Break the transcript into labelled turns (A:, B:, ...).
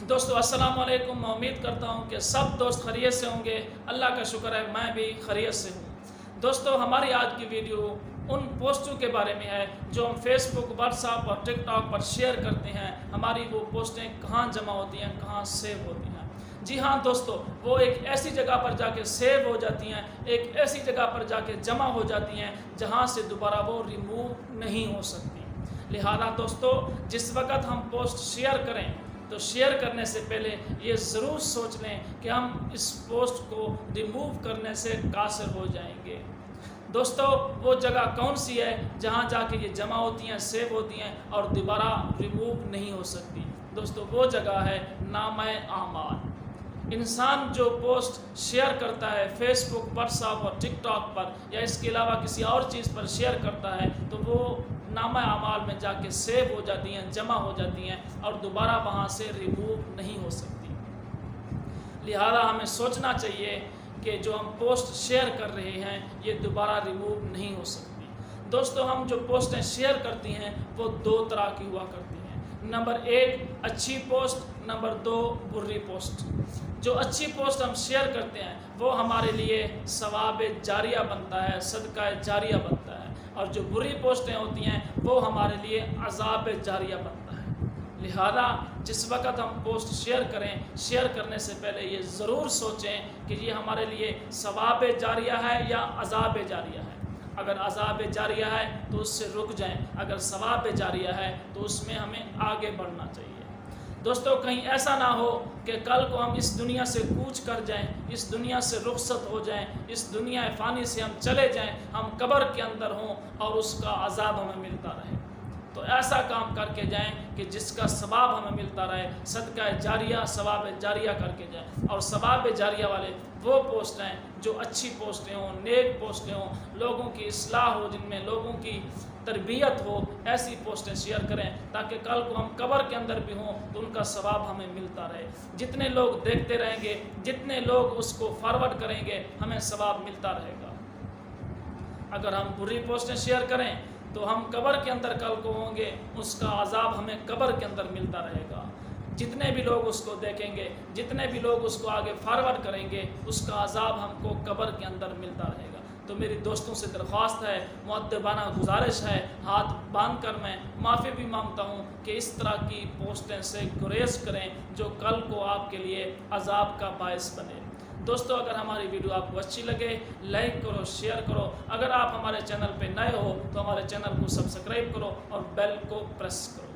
A: دوستو السلام علیکم. میں امید کرتا ہوں کہ سب دوست خیریت سے ہوں گے. اللہ کا شکر ہے میں بھی خیریت سے ہوں. دوستو ہماری آج کی ویڈیو ان پوسٹوں کے بارے میں ہے جو ہم فیس بک، واٹس ایپ اور ٹک ٹاک پر شیئر کرتے ہیں. ہماری وہ پوسٹیں کہاں جمع ہوتی ہیں، کہاں سیو ہوتی ہیں؟ جی ہاں دوستو، وہ ایک ایسی جگہ پر جا کے سیو ہو جاتی ہیں، ایک ایسی جگہ پر جا کے جمع ہو جاتی ہیں جہاں سے دوبارہ وہ ریموو نہیں ہو سکتی. لہذا دوستو، جس وقت ہم پوسٹ شیئر کریں تو شیئر کرنے سے پہلے یہ ضرور سوچ لیں کہ ہم اس پوسٹ کو ریموو کرنے سے قاصر ہو جائیں گے. دوستو، وہ جگہ کون سی ہے جہاں جا کے یہ جمع ہوتی ہیں، سیو ہوتی ہیں اور دوبارہ ریموو نہیں ہو سکتی؟ دوستو، وہ جگہ ہے نامہ اعمال. انسان جو پوسٹ شیئر کرتا ہے فیس بک، واٹس ایپ اور ٹک ٹاک پر یا اس کے علاوہ کسی اور چیز پر شیئر کرتا ہے تو وہ نامہ اعمال میں جا کے سیو ہو جاتی ہیں، جمع ہو جاتی ہیں اور دوبارہ وہاں سے ریموو نہیں ہو سکتی. لہذا ہمیں سوچنا چاہیے کہ جو ہم پوسٹ شیئر کر رہے ہیں یہ دوبارہ ریموو نہیں ہو سکتی. دوستو، ہم جو پوسٹیں شیئر کرتی ہیں وہ دو طرح کی ہوا کرتی ہیں. نمبر 1 اچھی پوسٹ، نمبر 2 بری پوسٹ. جو اچھی پوسٹ ہم شیئر کرتے ہیں وہ ہمارے لیے ثواب جاریہ بنتا ہے، صدقہ جاریہ بنتا ہے، اور جو بری پوسٹیں ہوتی ہیں وہ ہمارے لیے عذاب جاریہ بنتا ہے. لہذا جس وقت ہم پوسٹ شیئر کریں، شیئر کرنے سے پہلے یہ ضرور سوچیں کہ یہ ہمارے لیے ثواب جاریہ ہے یا عذاب جاریہ ہے. اگر عذاب جاریہ ہے تو اس سے رک جائیں، اگر ثواب جاریہ ہے تو اس میں ہمیں آگے بڑھنا چاہیے. دوستو، کہیں ایسا نہ ہو کہ کل کو ہم اس دنیا سے کوچ کر جائیں، اس دنیا سے رخصت ہو جائیں، اس دنیا فانی سے ہم چلے جائیں، ہم قبر کے اندر ہوں اور اس کا عذاب ہمیں ملتا رہے. تو ایسا کام کر کے جائیں کہ جس کا ثواب ہمیں ملتا رہے، صدقہ جاریہ، ثواب جاریہ کر کے جائیں. اور ثواب جاریہ والے وہ پوسٹ ہیں جو اچھی پوسٹیں ہوں، نیک پوسٹیں ہوں، لوگوں کی اصلاح ہو، جن میں لوگوں کی تربیت ہو. ایسی پوسٹیں شیئر کریں تاکہ کل کو ہم قبر کے اندر بھی ہوں تو ان کا ثواب ہمیں ملتا رہے. جتنے لوگ دیکھتے رہیں گے، جتنے لوگ اس کو فارورڈ کریں گے، ہمیں ثواب ملتا رہے گا. اگر ہم بری پوسٹیں شیئر کریں تو ہم قبر کے اندر کل کو ہوں گے، اس کا عذاب ہمیں قبر کے اندر ملتا رہے گا. جتنے بھی لوگ اس کو دیکھیں گے، جتنے بھی لوگ اس کو آگے فارورڈ کریں گے، اس کا عذاب ہم کو قبر کے اندر ملتا رہے گا. تو میری دوستوں سے درخواست ہے، مؤدبانہ گزارش ہے، ہاتھ باندھ کر میں معافی بھی مانگتا ہوں کہ اس طرح کی پوسٹیں سے گریز کریں جو کل کو آپ کے لیے عذاب کا باعث بنے. دوستو، اگر ہماری ویڈیو آپ کو اچھی لگے لائک کرو، شیئر کرو. اگر آپ ہمارے چینل پہ نئے ہو تو ہمارے چینل کو سبسکرائب کرو اور بیل کو پریس کرو.